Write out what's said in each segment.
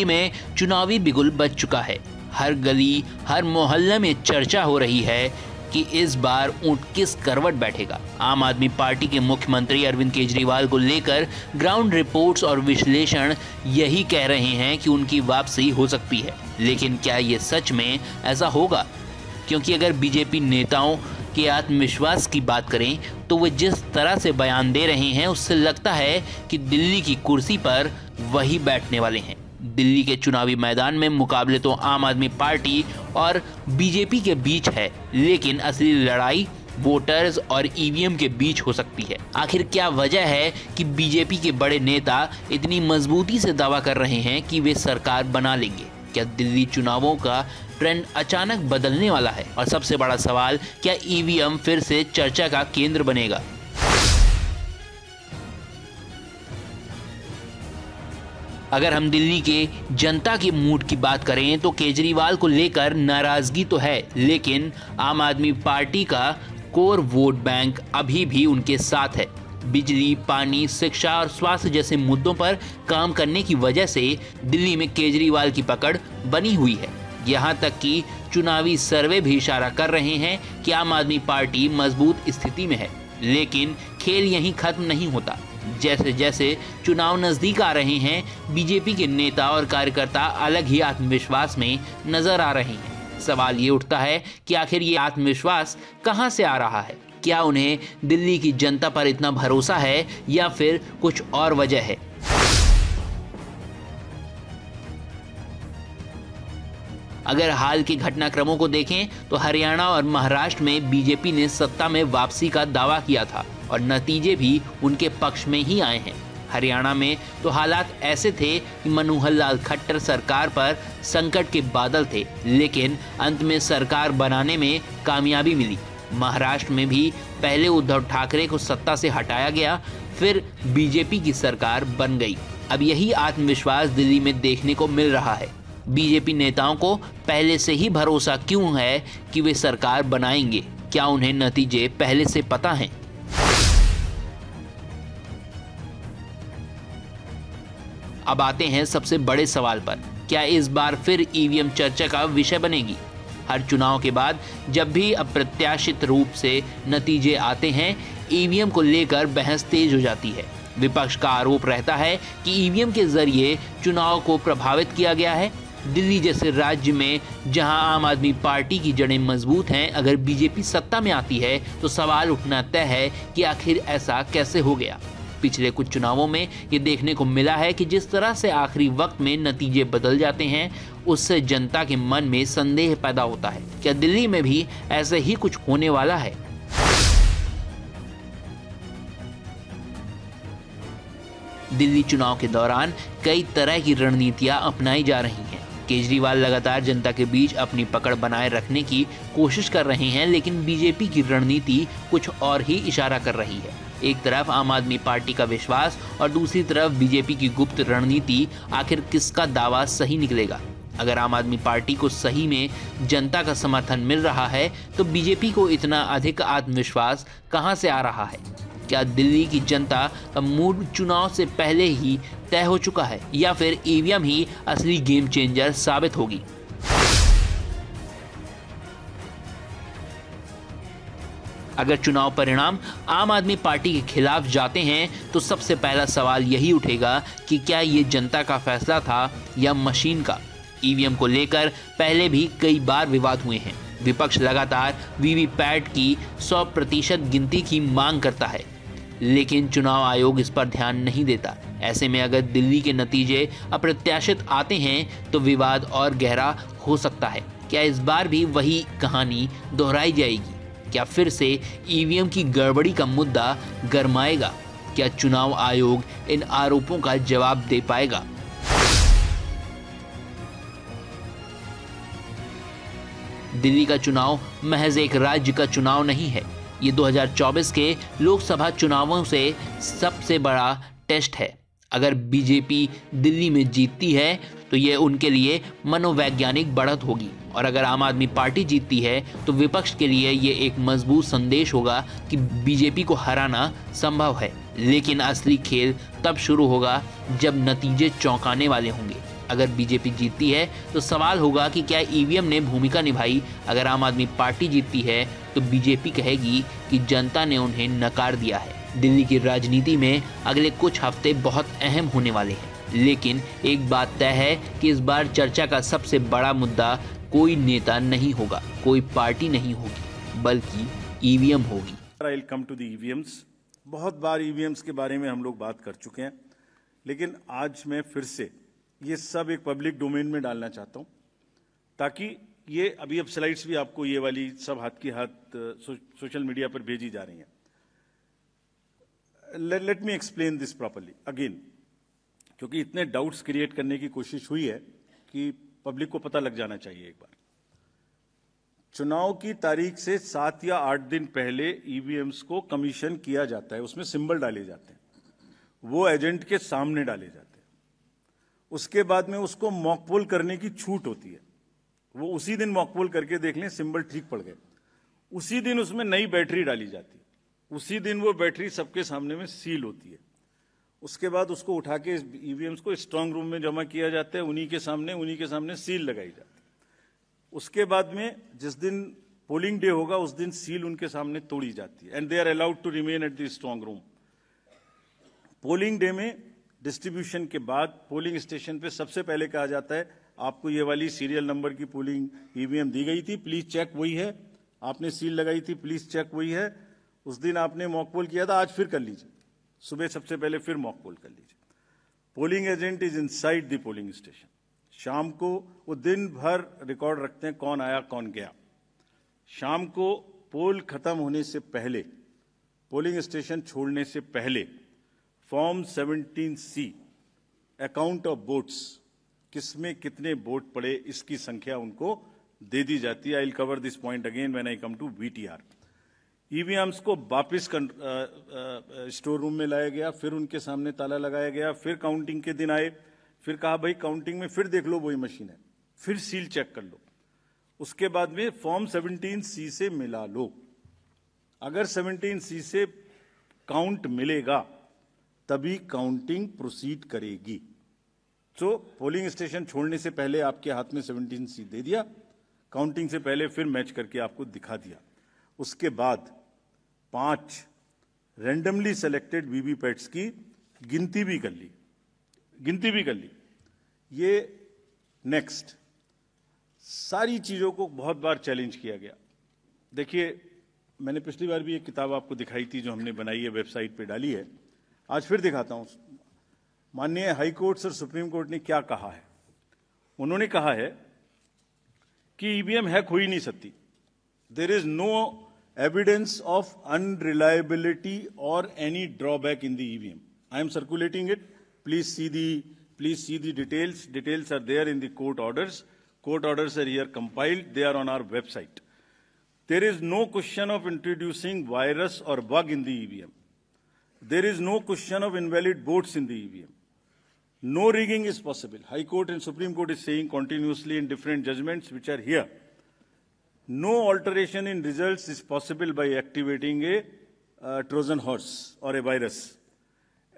दिल्ली में चुनावी बिगुल बज चुका है। हर गली हर मोहल्ले में चर्चा हो रही है कि इस बार ऊंट किस करवट बैठेगा। आम आदमी पार्टी के मुख्यमंत्री अरविंद केजरीवाल को लेकर ग्राउंड रिपोर्ट्स और विश्लेषण यही कह रहे हैं कि उनकी वापसी हो सकती है, लेकिन क्या ये सच में ऐसा होगा? क्योंकि अगर बीजेपी नेताओं के आत्मविश्वास की बात करें तो वे जिस तरह से बयान दे रहे हैं उससे लगता है कि दिल्ली की कुर्सी पर वही बैठने वाले हैं। दिल्ली के चुनावी मैदान में मुकाबले तो आम आदमी पार्टी और बीजेपी के बीच है, लेकिन असली लड़ाई वोटर्स और ईवीएम के बीच हो सकती है। आखिर क्या वजह है कि बीजेपी के बड़े नेता इतनी मजबूती से दावा कर रहे हैं कि वे सरकार बना लेंगे? क्या दिल्ली चुनावों का ट्रेंड अचानक बदलने वाला है? और सबसे बड़ा सवाल, क्या ईवीएम फिर से चर्चा का केंद्र बनेगा? अगर हम दिल्ली के जनता के मूड की बात करें तो केजरीवाल को लेकर नाराजगी तो है, लेकिन आम आदमी पार्टी का कोर वोट बैंक अभी भी उनके साथ है। बिजली, पानी, शिक्षा और स्वास्थ्य जैसे मुद्दों पर काम करने की वजह से दिल्ली में केजरीवाल की पकड़ बनी हुई है। यहाँ तक कि चुनावी सर्वे भी इशारा कर रहे हैं कि आम आदमी पार्टी मजबूत स्थिति में है, लेकिन खेल यहीं खत्म नहीं होता। जैसे जैसे चुनाव नजदीक आ रहे हैं, बीजेपी के नेता और कार्यकर्ता अलग ही आत्मविश्वास में नजर आ रहे हैं। सवाल ये उठता है कि आखिर ये आत्मविश्वास कहां से आ रहा है? क्या उन्हें दिल्ली की जनता पर इतना भरोसा है या फिर कुछ और वजह है? अगर हाल के घटनाक्रमों को देखें तो हरियाणा और महाराष्ट्र में बीजेपी ने सत्ता में वापसी का दावा किया था और नतीजे भी उनके पक्ष में ही आए हैं। हरियाणा में तो हालात ऐसे थे कि मनोहर लाल खट्टर सरकार पर संकट के बादल थे, लेकिन अंत में सरकार बनाने में कामयाबी मिली। महाराष्ट्र में भी पहले उद्धव ठाकरे को सत्ता से हटाया गया, फिर बीजेपी की सरकार बन गई। अब यही आत्मविश्वास दिल्ली में देखने को मिल रहा है। बीजेपी नेताओं को पहले से ही भरोसा क्यों है कि वे सरकार बनाएंगे? क्या उन्हें नतीजे पहले से पता हैं? अब आते हैं सबसे बड़े सवाल पर, क्या इस बार फिर ईवीएम चर्चा का विषय बनेगी? हर चुनाव के बाद जब भी अप्रत्याशित रूप से नतीजे आते हैं, ईवीएम को लेकर बहस तेज हो जाती है। विपक्ष का आरोप रहता है कि ईवीएम के जरिए चुनाव को प्रभावित किया गया है। दिल्ली जैसे राज्य में जहां आम आदमी पार्टी की जड़ें मजबूत हैं, अगर बीजेपी सत्ता में आती है तो सवाल उठना तय है कि आखिर ऐसा कैसे हो गया। पिछले कुछ चुनावों में ये देखने को मिला है कि जिस तरह से आखिरी वक्त में नतीजे बदल जाते हैं, उससे जनता के मन में संदेह पैदा होता है। क्या दिल्ली में भी ऐसे ही कुछ होने वाला है? दिल्ली चुनाव के दौरान कई तरह की रणनीतियां अपनाई जा रही हैं। केजरीवाल लगातार जनता के बीच अपनी पकड़ बनाए रखने की कोशिश कर रहे हैं, लेकिन बीजेपी की रणनीति कुछ और ही इशारा कर रही है। एक तरफ आम आदमी पार्टी का विश्वास और दूसरी तरफ बीजेपी की गुप्त रणनीति। आखिर किसका दावा सही निकलेगा? अगर आम आदमी पार्टी को सही में जनता का समर्थन मिल रहा है तो बीजेपी को इतना अधिक आत्मविश्वास कहां से आ रहा है? क्या दिल्ली की जनता का मूड चुनाव से पहले ही तय हो चुका है या फिर ईवीएम ही असली गेम चेंजर साबित होगी? अगर चुनाव परिणाम आम आदमी पार्टी के खिलाफ जाते हैं तो सबसे पहला सवाल यही उठेगा कि क्या ये जनता का फैसला था या मशीन का? ईवीएम को लेकर पहले भी कई बार विवाद हुए हैं। विपक्ष लगातार वीवीपैट की 100% गिनती की मांग करता है, लेकिन चुनाव आयोग इस पर ध्यान नहीं देता। ऐसे में अगर दिल्ली के नतीजे अप्रत्याशित आते हैं तो विवाद और गहरा हो सकता है। क्या इस बार भी वही कहानी दोहराई जाएगी? क्या फिर से ईवीएम की गड़बड़ी का मुद्दा गरमाएगा? क्या चुनाव आयोग इन आरोपों का जवाब दे पाएगा? दिल्ली का चुनाव महज एक राज्य का चुनाव नहीं है, ये 2024 के लोकसभा चुनावों से सबसे बड़ा टेस्ट है। अगर बीजेपी दिल्ली में जीतती है तो ये उनके लिए मनोवैज्ञानिक बढ़त होगी, और अगर आम आदमी पार्टी जीतती है तो विपक्ष के लिए ये एक मजबूत संदेश होगा कि बीजेपी को हराना संभव है। लेकिन असली खेल तब शुरू होगा जब नतीजे चौंकाने वाले होंगे। अगर बीजेपी जीतती है तो सवाल होगा कि क्या ईवीएम ने भूमिका निभाई। अगर आम आदमी पार्टी जीतती है तो बीजेपी कहेगी कि जनता ने उन्हें नकार दिया है। दिल्ली की राजनीति में अगले कुछ हफ्ते बहुत अहम होने वाले हैं, लेकिन एक बात तय है कि इस बार चर्चा का सबसे बड़ा मुद्दा कोई नेता नहीं होगा, कोई पार्टी नहीं होगी, बल्कि ईवीएम होगी। I will come to the EVMs. बहुत बार ईवीएम्स के बारे में हम लोग बात कर चुके हैं, लेकिन आज मैं फिर से ये सब एक पब्लिक डोमेन में डालना चाहता हूं, ताकि ये अभी अब स्लाइड्स भी आपको ये वाली सब हाथ की हाथ सोशल मीडिया पर भेजी जा रही हैं। Let me explain this properly again, क्योंकि इतने डाउट्स क्रिएट करने की कोशिश हुई है कि पब्लिक को पता लग जाना चाहिए। एक बार चुनाव की तारीख से 7 या 8 दिन पहले ईवीएम्स को कमीशन किया जाता है, उसमें सिंबल डाले जाते हैं, वो एजेंट के सामने डाले जाते हैं। उसके बाद में उसको मॉकपोल करने की छूट होती है, वो उसी दिन मॉकपोल करके देख लें सिंबल ठीक पड़ गए, उसी दिन उसमें नई बैटरी डाली जाती है, उसी दिन वो बैटरी सबके सामने में सील होती है। उसके बाद उसको उठा के ईवीएम्स को स्ट्रांग रूम में जमा किया जाता है, उन्हीं के सामने सील लगाई जाती है। उसके बाद में जिस दिन पोलिंग डे होगा उस दिन सील उनके सामने तोड़ी जाती है, and they are allowed to remain at the strong room. Polling day में डिस्ट्रीब्यूशन के बाद पोलिंग स्टेशन पे सबसे पहले कहा जाता है आपको ये वाली सीरियल नंबर की पोलिंग ईवीएम दी गई थी, प्लीज चेक वही है, आपने सील लगाई थी, प्लीज चेक वही है, उस दिन आपने मॉकपोल किया था, आज फिर कर लीजिए, सुबह सबसे पहले फिर मॉकपोल कर लीजिए। Polling agent is inside the polling station. शाम को वो दिन भर रिकॉर्ड रखते हैं कौन आया कौन गया। शाम को पोल खत्म होने से पहले, पोलिंग स्टेशन छोड़ने से पहले form 17C account of votes, किसमें कितने वोट पड़े इसकी संख्या उनको दे दी जाती है। I will cover this point again when I come to VTR. EVMs को वापस स्टोर रूम में लाया गया, फिर उनके सामने ताला लगाया गया, फिर काउंटिंग के दिन आए, फिर कहा भाई काउंटिंग में फिर देख लो वही मशीन है, फिर सील चेक कर लो। उसके बाद में फॉर्म 17C से मिला लो। अगर 17C से काउंट मिलेगा तभी काउंटिंग प्रोसीड करेगी। तो पोलिंग स्टेशन छोड़ने से पहले आपके हाथ में 17C दे दिया, काउंटिंग से पहले फिर मैच करके आपको दिखा दिया। उसके बाद 5 रैंडमली सेलेक्टेड वीवीपैट्स की गिनती भी कर ली। ये नेक्स्ट सारी चीजों को बहुत बार चैलेंज किया गया। देखिए, मैंने पिछली बार भी एक किताब आपको दिखाई थी जो हमने बनाई है, वेबसाइट पे डाली है, आज फिर दिखाता हूं। माननीय हाई कोर्ट्स और सुप्रीम कोर्ट ने क्या कहा है। उन्होंने कहा है कि ईवीएम हैक हो ही नहीं सकती। There is no evidence of unreliability और any drawback in the EVM. I am circulating it, please see the details. Details are there in the court orders. Court orders are here compiled. They are on our website. There is no question of introducing virus or bug in the EVM. There is no question of invalid votes in the EVM. No rigging is possible. High Court and Supreme Court is saying continuously in different judgments which are here. No alteration in results is possible by activating a Trojan horse or a virus.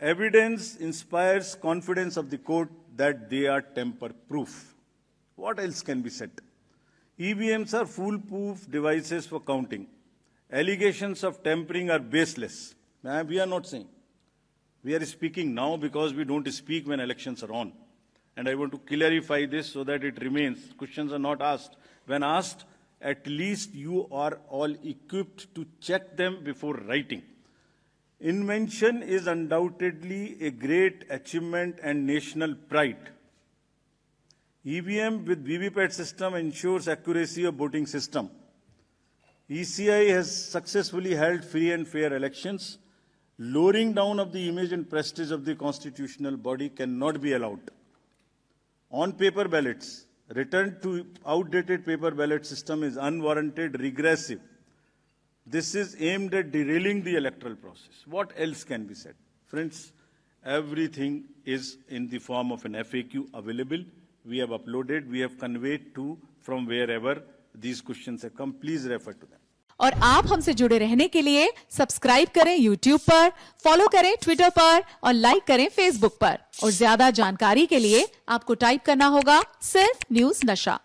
Evidence inspires confidence of the court that they are tamper-proof. What else can be said? EVMs are foolproof devices for counting. Allegations of tampering are baseless. We are not saying. We are speaking now because we don't speak when elections are on. And I want to clarify this so that it remains. Questions are not asked. When asked, at least you are all equipped to check them before writing. Invention is undoubtedly a great achievement and national pride. EVM with VVPAT system ensures accuracy of voting system. ECI has successfully held free and fair elections. Lowering down of the image and prestige of the constitutional body cannot be allowed. On paper ballots, return to outdated paper ballot system is unwarranted, regressive. This is aimed at derailing the electoral process. What else can be said? Friends, everything is in the form of an FAQ available. We have uploaded, we have conveyed to from wherever these questions have come. Please refer to them. और आप हमसे जुड़े रहने के लिए subscribe करें YouTube पर, follow करें ट्विटर पर और लाइक करें Facebook पर। और ज्यादा जानकारी के लिए आपको टाइप करना होगा सिर्फ न्यूज नशा।